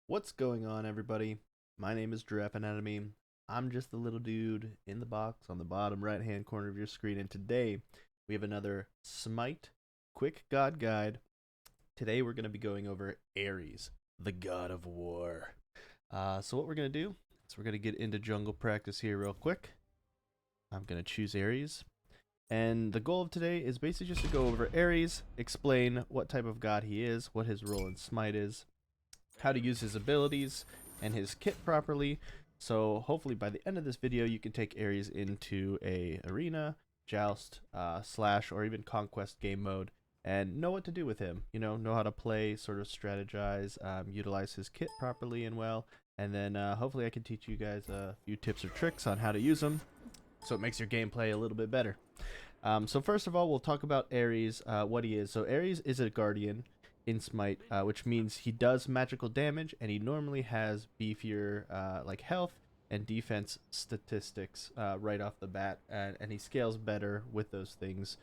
What's going on, everybody? My name is Giraffe Anatomy. I'm just the little dude in the box on the bottom right hand corner of your screen, and today we have another Smite Quick God Guide. Today we're going to be going over Ares, the god of war. So, what we're going to do is we're going to get into jungle practice here, real quick. I'm going to choose Ares. And the goal of today is basically just to go over Ares, explain what type of god he is, what his role in Smite is, how to use his abilities and his kit properly. So hopefully by the end of this video you can take Ares into a arena, joust, slash, or even conquest game mode and know what to do with him. Know how to play, sort of strategize, utilize his kit properly and well. And then hopefully I can teach you guys a few tips or tricks on how to use them so it makes your gameplay a little bit better. So first of all, we'll talk about Ares, what he is. So Ares is a guardian in Smite, which means he does magical damage, and he normally has beefier like health and defense statistics right off the bat, and he scales better with those things,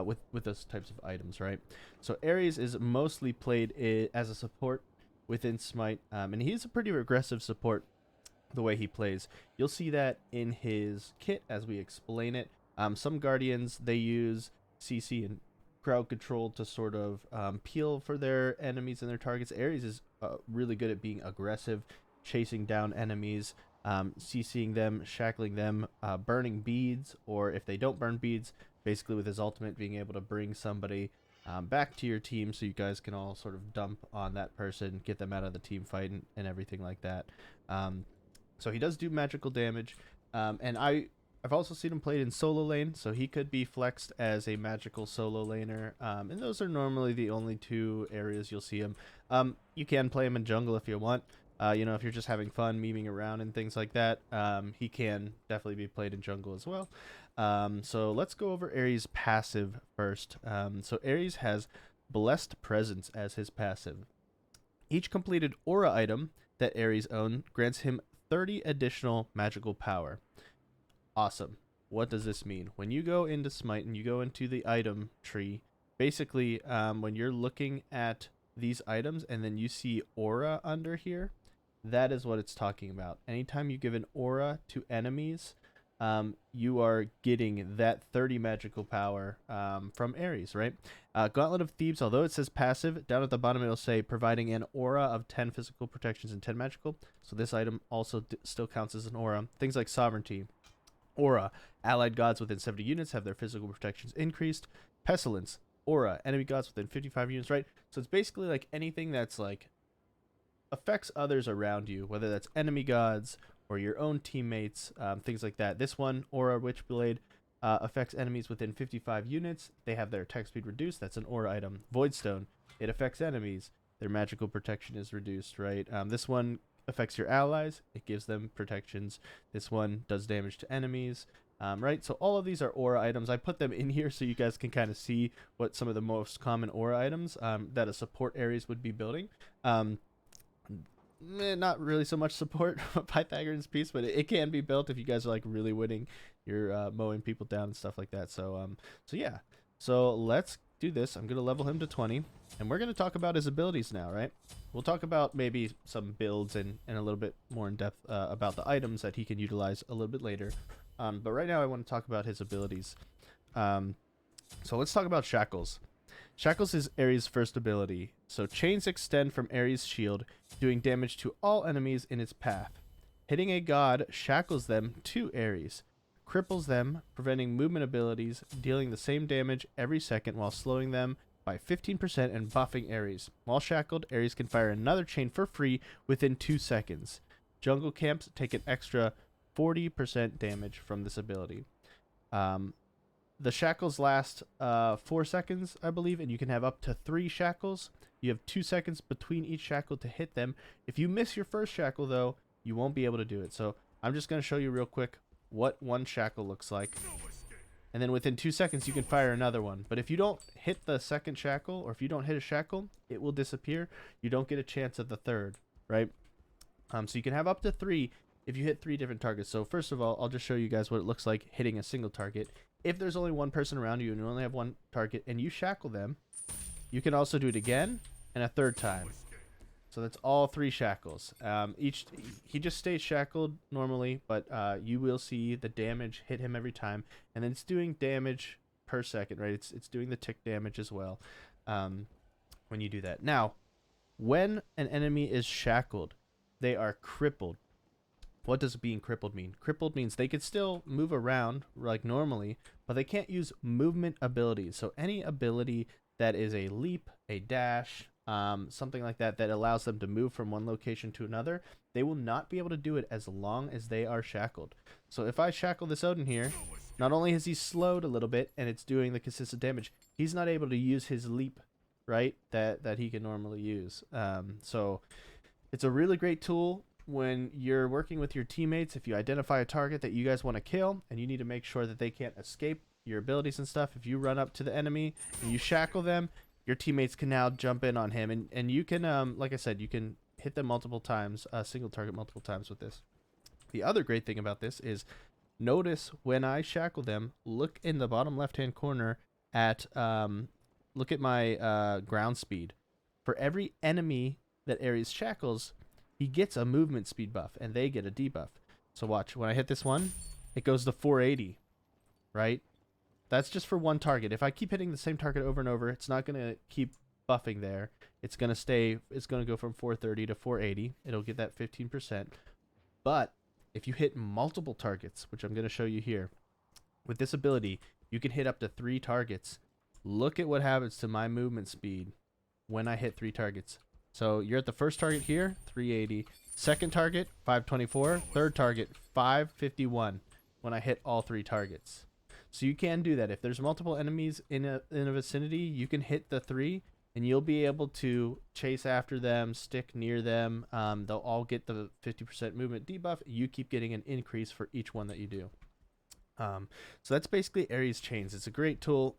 with those types of items, right? So Ares is mostly played as a support within Smite, and he's a pretty aggressive support the way he plays. You'll see that in his kit as we explain it. Some Guardians, they use CC and crowd control to sort of peel for their enemies and their targets. Ares is really good at being aggressive, chasing down enemies, CCing them, shackling them, burning beads, or if they don't burn beads, basically with his ultimate being able to bring somebody back to your team so you guys can all sort of dump on that person, get them out of the team fight and everything like that. So he does do magical damage, and I've also seen him played in solo lane, so he could be flexed as a magical solo laner, and those are normally the only two areas you'll see him. You can play him in jungle if you want. If you're just having fun, memeing around and things like that, he can definitely be played in jungle as well. So let's go over Ares' passive first. So Ares has Blessed Presence as his passive. Each completed aura item that Ares owns grants him 30 additional magical power. Awesome. What does this mean? When you go into Smite and you go into the item tree, basically when you're looking at these items and then you see aura under here, that is what it's talking about. Anytime you give an aura to enemies, you are getting that 30 magical power from Ares, right? Gauntlet of Thebes, although it says passive, down at the bottom it'll say providing an aura of 10 physical protections and 10 magical. So this item also still counts as an aura. Things like Sovereignty, Aura, allied gods within 70 units have their physical protections increased. Pestilence, Aura, enemy gods within 55 units, right? So it's basically like anything that's like affects others around you, whether that's enemy gods or your own teammates, things like that. This one, Aura Witchblade, affects enemies within 55 units. They have their attack speed reduced. That's an Aura item. Voidstone, it affects enemies. Their magical protection is reduced, right? This one affects your allies. It gives them protections. This one does damage to enemies. Right, so all of these are aura items. I put them in here so you guys can kind of see what some of the most common aura items that a support Ares would be building. Not really so much support Pythagorean's piece, but it can be built if you guys are like really winning. You're mowing people down and stuff like that. So yeah. So let's do this. I'm gonna level him to 20, and we're gonna talk about his abilities now, right? We'll talk about maybe some builds and a little bit more in depth about the items that he can utilize a little bit later. But right now I want to talk about his abilities. So let's talk about Shackles. Shackles is Ares' first ability. So chains extend from Ares' shield, doing damage to all enemies in its path. Hitting a god shackles them to Ares, cripples them, preventing movement abilities, dealing the same damage every second while slowing them by 15% and buffing Ares. While shackled, Ares can fire another chain for free within 2 seconds. Jungle camps take an extra 40% damage from this ability. The shackles last 4 seconds, I believe, and you can have up to 3 shackles. You have 2 seconds between each shackle to hit them. If you miss your first shackle, though, you won't be able to do it. So I'm just going to show you real quick what one shackle looks like. And then within 2 seconds, you can fire another one. But if you don't hit the second shackle, or if you don't hit a shackle, it will disappear. You don't get a chance at the third, right? So you can have up to 3 if you hit 3 different targets. So first of all, I'll just show you guys what it looks like hitting a single target. If there's only one person around you and you only have one target and you shackle them, you can also do it again and a third time. So that's all 3 shackles. He just stays shackled normally, but you will see the damage hit him every time, and then it's doing damage per second, right? It's doing the tick damage as well when you do that. Now, when an enemy is shackled, they are crippled. What does being crippled mean? Crippled means they could still move around like normally, but they can't use movement abilities. So any ability that is a leap, a dash, something like that, that allows them to move from one location to another, they will not be able to do it as long as they are shackled. So if I shackle this Odin here, not only is he slowed a little bit and it's doing the consistent damage, he's not able to use his leap, right, that he can normally use. So it's a really great tool when you're working with your teammates. If you identify a target that you guys want to kill and you need to make sure that they can't escape your abilities and stuff, if you run up to the enemy and you shackle them, your teammates can now jump in on him, and you can, like I said, you can hit them multiple times, single target multiple times with this. The other great thing about this is, notice when I shackle them, look in the bottom left-hand corner at, look at my ground speed. For every enemy that Ares shackles, he gets a movement speed buff, and they get a debuff. So watch, when I hit this one, it goes to 480, right? That's just for one target. If I keep hitting the same target over and over, it's not going to keep buffing there. It's going to go from 430 to 480. It'll get that 15%. But if you hit multiple targets, which I'm going to show you here, with this ability, you can hit up to 3 targets. Look at what happens to my movement speed when I hit 3 targets. So you're at the first target here, 380. Second target, 524. Third target, 551 when I hit all 3 targets. So you can do that. If there's multiple enemies in a vicinity, you can hit the 3, and you'll be able to chase after them, stick near them. They'll all get the 50% movement debuff. You keep getting an increase for each one that you do. So that's basically Ares Chains. It's a great tool.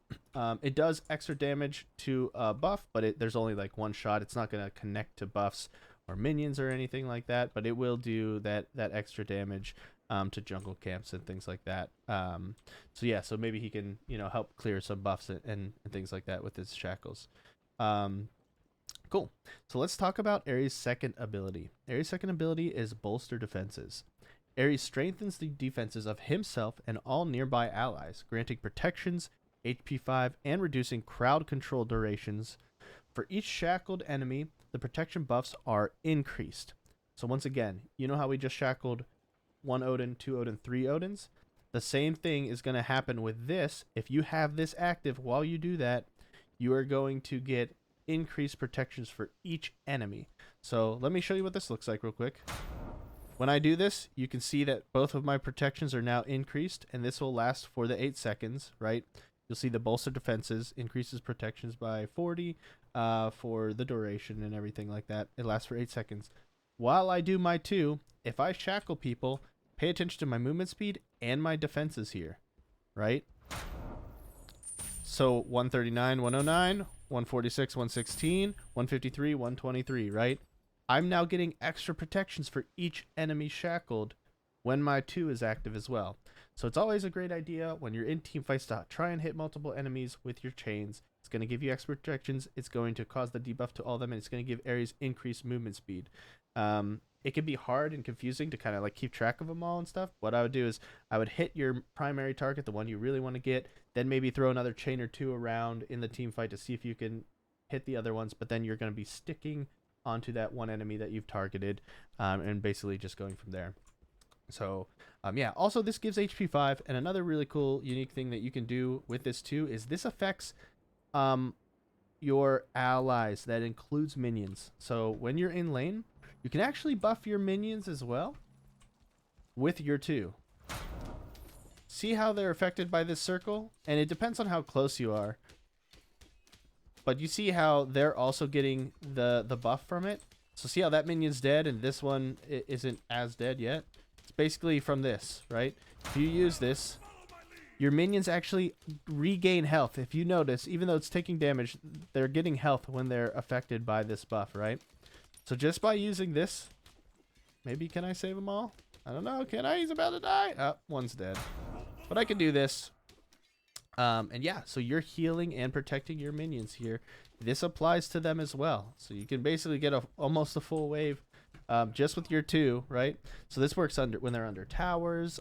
It does extra damage to buff, but there's only like one shot. It's not going to connect to buffs or minions or anything like that, but it will do that extra damage to jungle camps and things like that. So yeah, so maybe he can, help clear some buffs and things like that with his shackles. Cool. So let's talk about Ares' second ability. Ares' second ability is Bolster Defenses. Ares strengthens the defenses of himself and all nearby allies, granting protections, HP 5, and reducing crowd control durations. For each shackled enemy, the protection buffs are increased. So once again, you know how we just shackled 1 Odin, 2 Odin, 3 Odins? The same thing is going to happen with this. If you have this active while you do that, you are going to get increased protections for each enemy. So let me show you what this looks like real quick. When I do this, you can see that both of my protections are now increased, and this will last for the 8 seconds, right? You'll see the Bolster Defenses increases protections by 40 for the duration and everything like that. It lasts for 8 seconds. While I do my 2, if I shackle people, pay attention to my movement speed and my defenses here, right? So 139, 109, 146, 116, 153, 123, right? I'm now getting extra protections for each enemy shackled when my 2 is active as well. So it's always a great idea when you're in team fights to try and hit multiple enemies with your chains. It's going to give you extra protections. It's going to cause the debuff to all of them, and it's going to give Ares increased movement speed. It can be hard and confusing to kind of like keep track of them all and stuff. What I would do is I would hit your primary target, the one you really want to get, then maybe throw another chain or 2 around in the team fight to see if you can hit the other ones, but then you're going to be sticking onto that one enemy that you've targeted, and basically just going from there. So yeah, also this gives HP 5, and another really cool unique thing that you can do with this too is this affects your allies. That includes minions. So when you're in lane, you can actually buff your minions as well with your 2. See how they're affected by this circle? And it depends on how close you are. But you see how they're also getting the buff from it? So see how that minion's dead and this one isn't as dead yet? It's basically from this, right? If you use this, your minions actually regain health. If you notice, even though it's taking damage, they're getting health when they're affected by this buff, right? So just by using this, maybe can I save them all? I don't know. Can I? He's about to die. Oh, one's dead. But I can do this. And yeah, so you're healing and protecting your minions here. This applies to them as well. So you can basically get almost a full wave just with your 2, right? So this works under when they're under towers,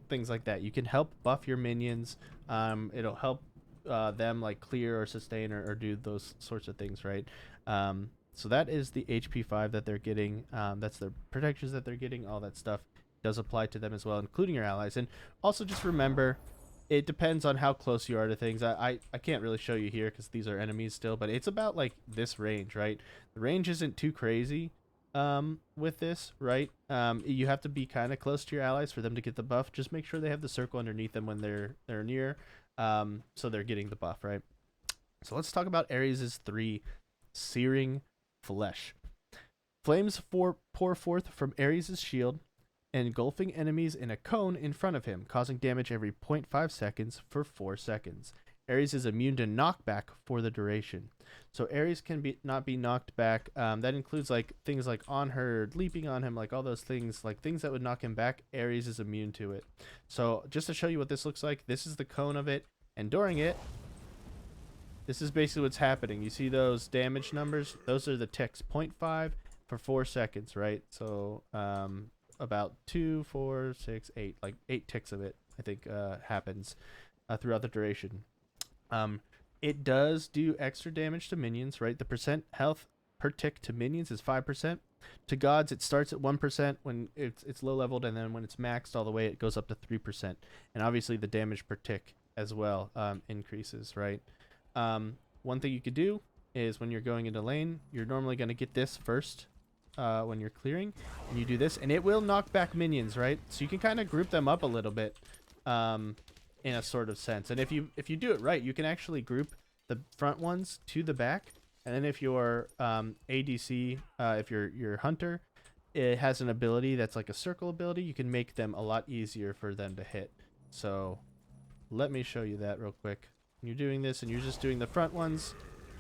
things like that. You can help buff your minions. It'll help them like clear or sustain or do those sorts of things, right? So that is the HP 5 that they're getting. That's the protections that they're getting. All that stuff does apply to them as well, including your allies. And also just remember, it depends on how close you are to things. I can't really show you here because these are enemies still, but it's about like this range, right? The range isn't too crazy with this, right? You have to be kind of close to your allies for them to get the buff. Just make sure they have the circle underneath them when they're near, so they're getting the buff, right? So let's talk about Ares' 3, Searing Flesh. Flames pour forth from Ares' shield, engulfing enemies in a cone in front of him, causing damage every 0.5 seconds for 4 seconds. Ares is immune to knockback for the duration. So Ares can not be knocked back. That includes like things like on her, leaping on him, like all those things, like things that would knock him back. Ares is immune to it. So just to show you what this looks like, this is the cone of it, and during it, this is basically what's happening. You see those damage numbers? Those are the ticks, 0.5 for 4 seconds, right? So about 2, 4, 6, 8, like 8 ticks of it, I think, happens throughout the duration. It does do extra damage to minions, right? The percent health per tick to minions is 5%. To gods, it starts at 1% when it's low leveled, and then when it's maxed all the way, it goes up to 3%. And obviously, the damage per tick as well increases, right? One thing you could do is when you're going into lane, you're normally going to get this first when you're clearing, and you do this, and it will knock back minions, right? So you can kind of group them up a little bit in a sort of sense. And if you do it right, you can actually group the front ones to the back, and then if your ADC, if your hunter, it has an ability that's like a circle ability, you can make them a lot easier for them to hit. So let me show you that real quick. You're doing this and you're just doing the front ones.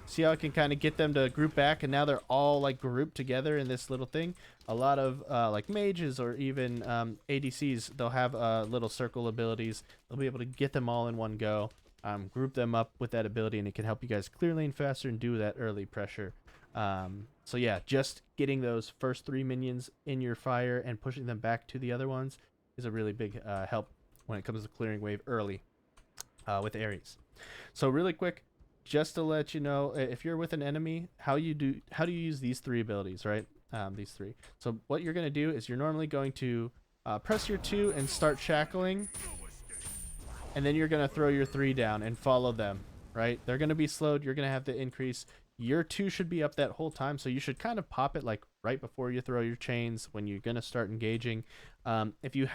See how I can kind of get them to group back, and now they're all like grouped together in this little thing. A lot of like mages or even ADCs, they'll have little circle abilities. They'll be able to get them all in one go, group them up with that ability, and it can help you guys clear lane faster and do that early pressure. So yeah, just getting those first 3 minions in your fire and pushing them back to the other ones is a really big help when it comes to clearing wave early with Ares. So really quick, just to let you know, if you're with an enemy, how do you use these 3 abilities, right? These 3. So what you're going to do is you're normally going to press your 2 and start shackling, and then you're going to throw your 3 down and follow them, right? They're going to be slowed. You're going to have to increase. Your 2 should be up that whole time, so you should kind of pop it like right before you throw your chains when you're going to start engaging. If you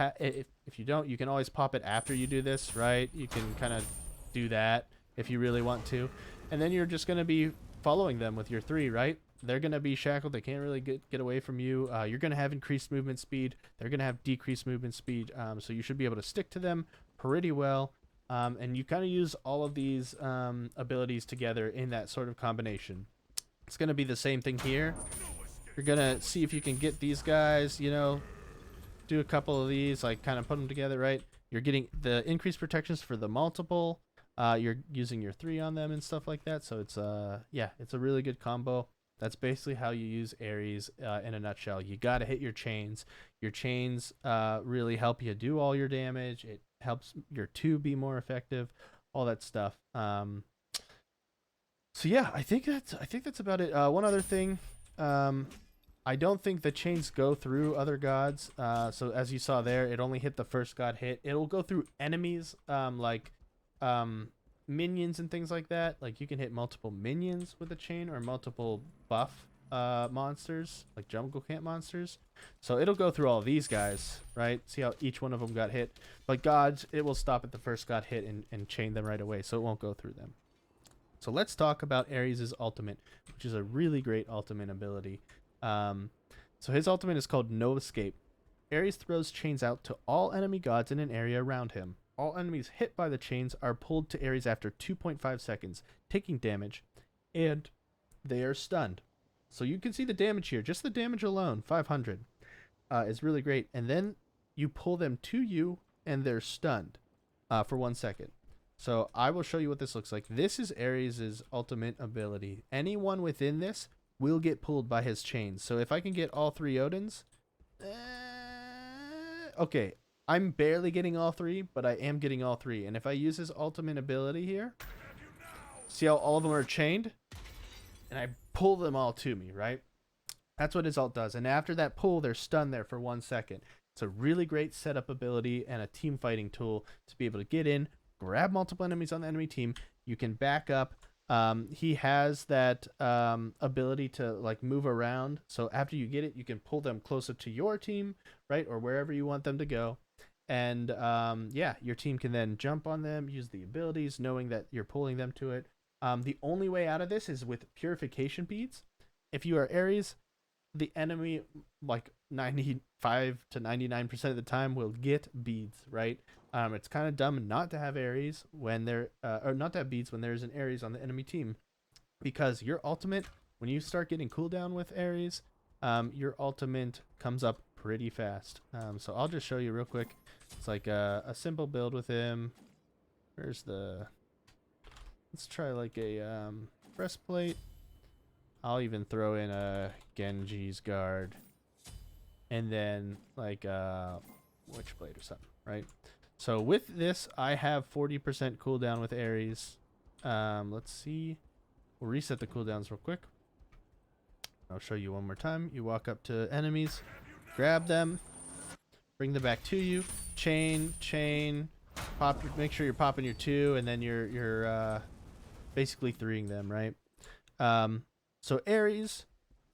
don't, you can always pop it after you do this, right? You can kind of do that if you really want to, and then you're just going to be following them with your 3, right? They're going to be shackled. They can't really get away from you. You're going to have increased movement speed. They're going to have decreased movement speed, so you should be able to stick to them pretty well. And you kind of use all of these abilities together in that sort of combination. It's going to be the same thing here. You're going to see if you can get these guys, you know, do a couple of these, like kind of put them together, right? You're getting the increased protections for the multiple. You're using your 3 on them and stuff like that. So it's yeah, it's a really good combo. That's basically how you use Ares in a nutshell. You got to hit your chains. Your chains really help you do all your damage. It helps your 2 be more effective, all that stuff. So yeah, I think that's about it. One other thing, I don't think the chains go through other gods. So as you saw there, it only hit the first god hit. It'll go through enemies, like minions and things like that. Like you can hit multiple minions with a chain or multiple buff monsters, like jungle camp monsters. So it'll go through all these guys, right? See how each one of them got hit. But gods, it will stop at the first god hit and chain them right away, so it won't go through them. So let's talk about Ares' ultimate, which is a really great ultimate ability. So his ultimate is called No Escape. Ares throws chains out to all enemy gods in an area around him. All enemies hit by the chains are pulled to Ares after 2.5 seconds, taking damage, and they are stunned. So you can see the damage here. Just the damage alone, 500, is really great. And then you pull them to you, and they're stunned for 1 second. So I will show you what this looks like. This is Ares' ultimate ability. Anyone within this will get pulled by his chains. So if I can get all 3 Odins, okay, I'm barely getting all 3, but I am getting all 3. And if I use his ultimate ability here, see how all of them are chained? And I pull them all to me, right? That's what his ult does. And after that pull, they're stunned there for 1 second. It's a really great setup ability and a team fighting tool to be able to get in, grab multiple enemies on the enemy team. You can back up. He has that ability to like move around. So after you get it, you can pull them closer to your team, right? Or wherever you want them to go. And yeah, your team can then jump on them, use the abilities, knowing that you're pulling them to it. The only way out of this is with purification beads. If you are Ares, the enemy, like 95 to 99% of the time, will get beads, right? It's kind of dumb not to have Ares when they're, or not to have beads when there's an Ares on the enemy team, because your ultimate, when you start getting cooldown with Ares, your ultimate comes up pretty fast. So I'll just show you real quick. It's like a simple build with him. Where's the? Let's try like a breastplate. I'll even throw in a Genji's guard. And then like Witchblade or something, right? So with this, I have 40% cooldown with Ares. Let's see. We'll reset the cooldowns real quick. I'll show you one more time. You walk up to enemies, grab them, bring them back to you, chain, pop. Make sure you're popping your 2, and then you're basically 3ing them, right? So Ares,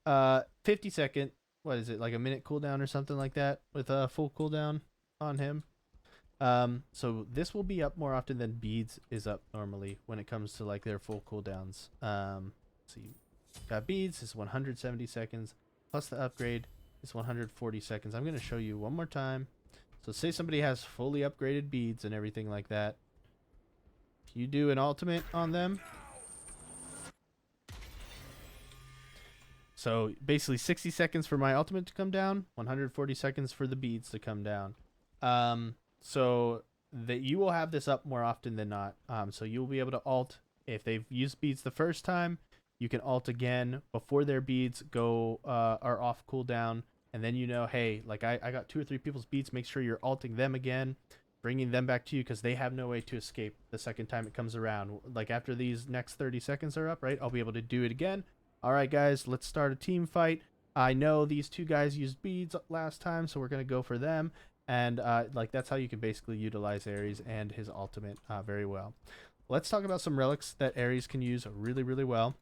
50-second, what is it, like a minute cooldown or something like that, with a full cooldown on him. So this will be up more often than Beads is up normally when it comes to like their full cooldowns. See, got Beads is 170 seconds, plus the upgrade is 140 seconds. I'm going to show you one more time. So say somebody has fully upgraded Beads and everything like that. If you do an ultimate on them, so basically 60 seconds for my ultimate to come down, 140 seconds for the beads to come down. So that you will have this up more often than not. So you'll be able to ult. If they've used beads the first time, you can ult again before their beads go are off cooldown. And then you know, hey, like I got 2 or 3 people's beads. Make sure you're ulting them again, bringing them back to you, because they have no way to escape the second time it comes around. Like after these next 30 seconds are up, right? I'll be able to do it again. All right, guys, let's start a team fight. I know these 2 guys used beads last time, so we're going to go for them. And like that's how you can basically utilize Ares and his ultimate very well. Let's talk about some relics that Ares can use really, really well.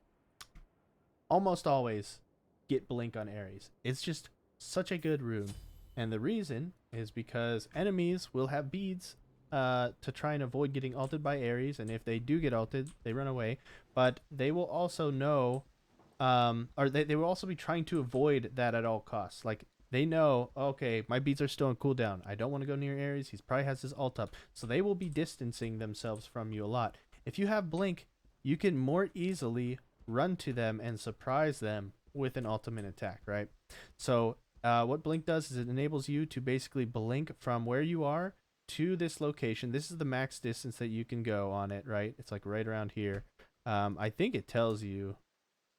Almost always get Blink on Ares. It's just such a good rune. And the reason is because enemies will have beads to try and avoid getting ulted by Ares. And if they do get ulted, they run away. But they will also know... or they will also be trying to avoid that at all costs. Like they know, okay, my beads are still on cooldown. I don't want to go near Ares. He probably has his ult up. So they will be distancing themselves from you a lot. If you have Blink, you can more easily run to them and surprise them with an ultimate attack, right? So what Blink does is it enables you to basically blink from where you are to this location. This is the max distance that you can go on it, right? It's like right around here. I think it tells you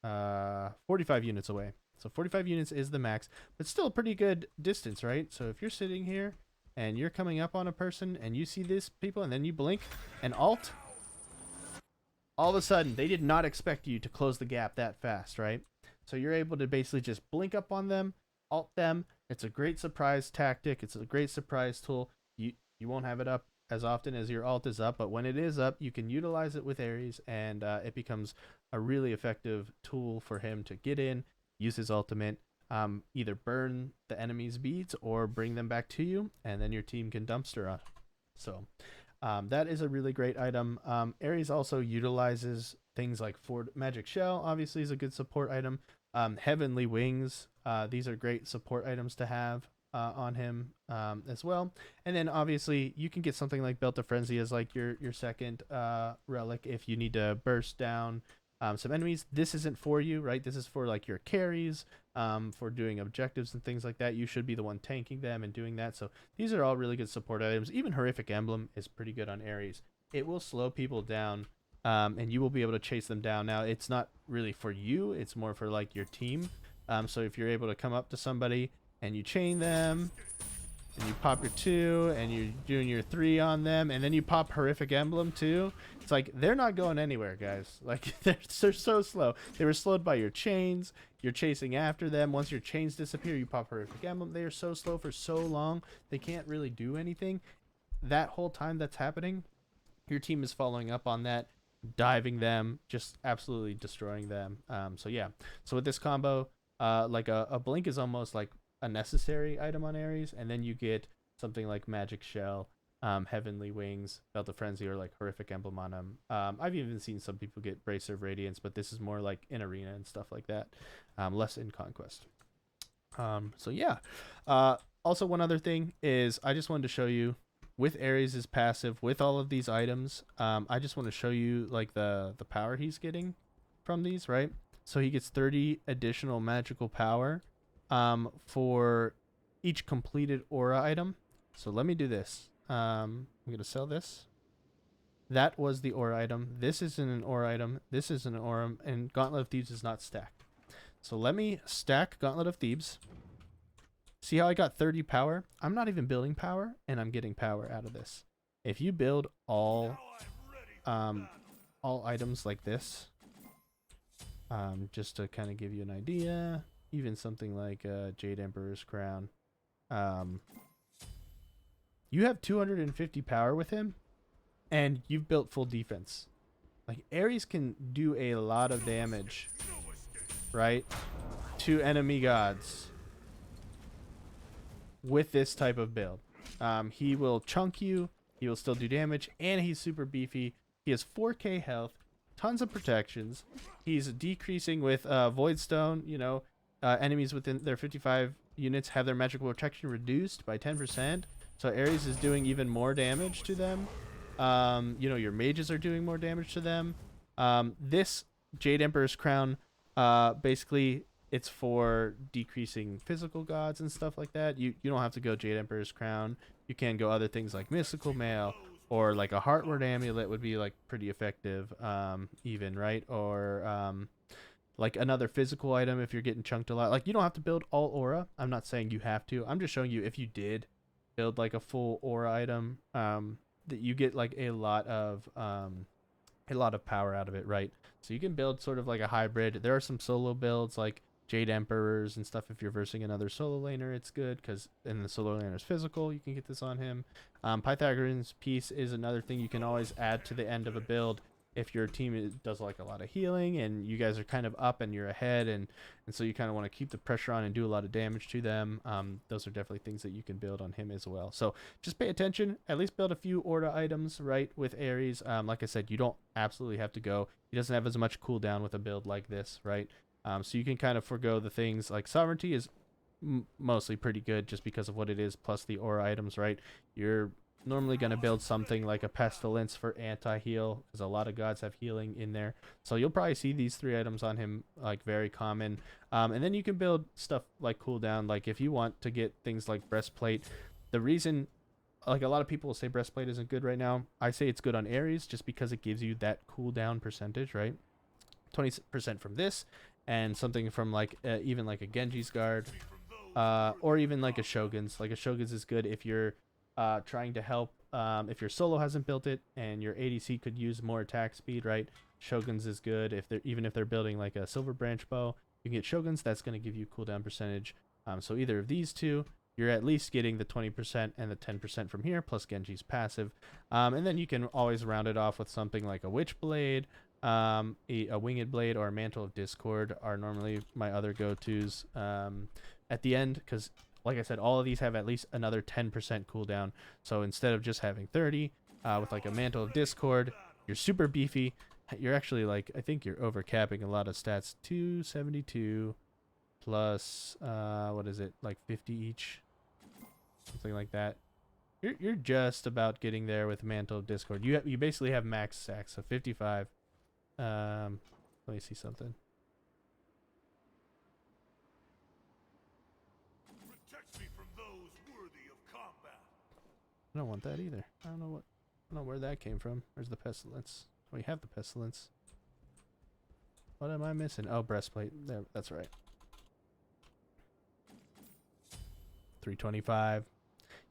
45 units away. So 45 units is the max, but still a pretty good distance, right? So if you're sitting here and you're coming up on a person and you see these people and then you blink and ult, all of a sudden they did not expect you to close the gap that fast, right? So you're able to basically just blink up on them, ult them. It's a great surprise tactic. It's a great surprise tool. You won't have it up as often as your ult is up, but when it is up, you can utilize it with Ares, and it becomes a really effective tool for him to get in, use his ultimate, either burn the enemy's beads or bring them back to you, and then your team can dumpster on. So that is a really great item. Ares also utilizes things like Magic Shell, obviously is a good support item. Heavenly Wings, these are great support items to have on him as well. And then obviously you can get something like Belt of Frenzy as like your second relic if you need to burst down some enemies. This isn't for you, right? This is for like your carries, for doing objectives and things like that. You should be the one tanking them and doing that. So these are all really good support items. Even Horrific Emblem is pretty good on Ares. it will slow people down, and you will be able to chase them down. Now, it's not really for you; it's more for like your team. So if you're able to come up to somebody and you chain them, and you pop your 2, and you're doing your 3 on them, and then you pop horrific emblem too. It's like they're not going anywhere, guys. Like they're so slow. They were slowed by your chains. You're chasing after them. Once your chains disappear, you pop horrific emblem. They are so slow for so long. They can't really do anything. That whole time that's happening, your team is following up on that, diving them, just absolutely destroying them. So yeah. So with this combo, like a blink is almost like a necessary item on Ares, and then you get something like Magic Shell, Heavenly Wings, Belt of Frenzy, or like Horrific Emblem on them. I've even seen some people get Bracer of Radiance, but this is more like in Arena and stuff like that, less in Conquest. So yeah. Also, one other thing is I just wanted to show you with Ares' passive, with all of these items, I just want to show you like the power he's getting from these, right? So he gets 30 additional magical power for each completed aura item. So let me do this. I'm going to sell this. That was the aura item. This isn't an aura item. This is an aura, and Gauntlet of Thebes is not stacked. So let me stack Gauntlet of Thebes. See how I got 30 power? I'm not even building power, and I'm getting power out of this. If you build all items like this, just to kind of give you an idea, even something like Jade Emperor's Crown, you have 250 power with him, and you've built full defense. Like, Ares can do a lot of damage, right, to enemy gods with this type of build. He will chunk you, he will still do damage, and he's super beefy. He has 4k health, tons of protections. He's decreasing with Voidstone. You know, enemies within their 55 units have their magical protection reduced by 10%. So Ares is doing even more damage to them. You know, your mages are doing more damage to them. This Jade Emperor's Crown, basically, it's for decreasing physical gods and stuff like that. You don't have to go Jade Emperor's Crown. You can go other things like Mystical Mail, or like a Heartward Amulet would be like pretty effective, even, right? Or like another physical item if you're getting chunked a lot. Like, you don't have to build all aura. I'm not saying you have to. I'm just showing you if you did build like a full aura item, that you get like a lot of power out of it, right? So you can build sort of like a hybrid. There are some solo builds like Jade Emperors and stuff. If you're versing another solo laner, it's good because in the solo laner's physical, you can get this on him. Pythagorean's Piece is another thing you can always add to the end of a build if your team does like a lot of healing and you guys are kind of up and you're ahead, and so you kind of want to keep the pressure on and do a lot of damage to them. Those are definitely things that you can build on him as well. So just pay attention. At least build a few Orda items, right, with Ares. Like I said, you don't absolutely have to go. He doesn't have as much cooldown with a build like this, right? So you can kind of forego the things like Sovereignty is mostly pretty good just because of what it is, plus the aura items, right? You're normally going to build something like a Pestilence for anti-heal, because a lot of gods have healing in there. So you'll probably see these 3 items on him like very common. And then you can build stuff like cooldown. Like if you want to get things like Breastplate, the reason, like, a lot of people will say Breastplate isn't good right now. I say it's good on Ares just because it gives you that cooldown percentage, right? 20% from this, and something from like even like a Genji's Guard, or even like a Shogun's. Like a Shogun's is good if you're trying to help, if your solo hasn't built it and your ADC could use more attack speed, right? Shogun's is good if they're building like a Silver Branch bow. You can get Shogun's. That's going to give you cooldown percentage. So either of these two, you're at least getting the 20% and the 10% from here, plus Genji's passive. And then you can always round it off with something like a Witchblade, a Winged Blade, or a Mantle of Discord are normally my other go-tos at the end, because like I said, all of these have at least another 10% cooldown. So instead of just having 30 with like a Mantle of Discord, you're super beefy. You're actually like, I think you're overcapping a lot of stats. 272 plus what is it, like 50 each, something like that. You're just about getting there with Mantle of Discord. You basically have max stacks, so 55. Let me see something. Protect me from those worthy of combat. I don't want that either. I don't know what. I don't know where that came from. Where's the pestilence? We have the pestilence. What am I missing? Oh, breastplate. There, that's right. 325.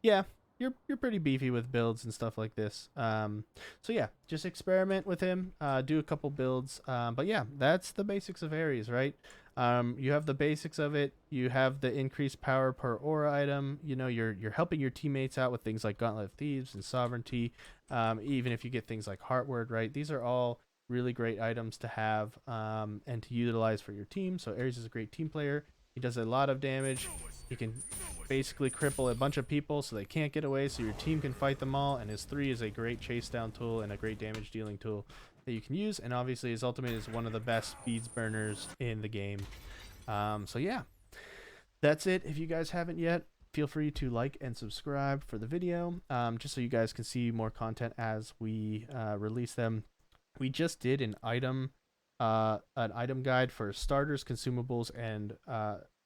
Yeah, you're pretty beefy with builds and stuff like this. So yeah, just experiment with him. Do a couple builds. But yeah, that's the basics of Ares, right? You have the basics of it. You have the increased power per aura item. You know, you're helping your teammates out with things like Gauntlet of Thieves and Sovereignty. Even if you get things like Heartward, right? These are all really great items to have and to utilize for your team. So Ares is a great team player. He does a lot of damage. He can basically cripple a bunch of people so they can't get away, so your team can fight them all. And his 3 is a great chase down tool and a great damage dealing tool that you can use. And obviously his ultimate is one of the best speeds burners in the game. So yeah, that's it. If you guys haven't yet, feel free to like and subscribe for the video, just so you guys can see more content as we release them. We just did an item guide for starters, consumables, and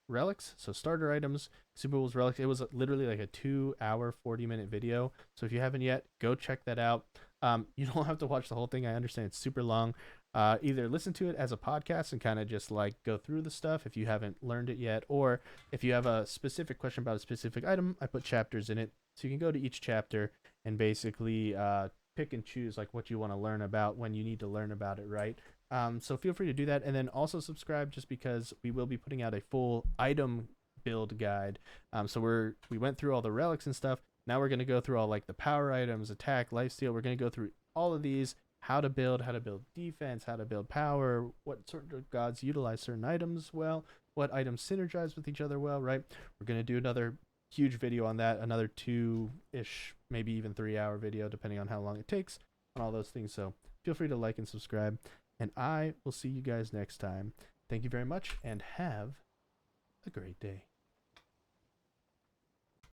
relics. So starter items, consumables, relics. It was literally like a 2-hour 40-minute video. So if you haven't yet, go check that out. You don't have to watch the whole thing. I understand it's super long. Either listen to it as a podcast and kind of just like go through the stuff if you haven't learned it yet, or if you have a specific question about a specific item, I put chapters in it, so you can go to each chapter and basically pick and choose like what you want to learn about when you need to learn about it, right? So feel free to do that, and then also subscribe, just because we will be putting out a full item build guide. So we went through all the relics and stuff. Now we're going to go through all like the power items, attack, lifesteal. We're going to go through all of these, how to build defense, how to build power, what sort of gods utilize certain items well, what items synergize with each other well, right? We're going to do another huge video on that, another 2-ish, maybe even 3-hour video, depending on how long it takes on all those things. So feel free to like and subscribe, and I will see you guys next time. Thank you very much, and have a great day.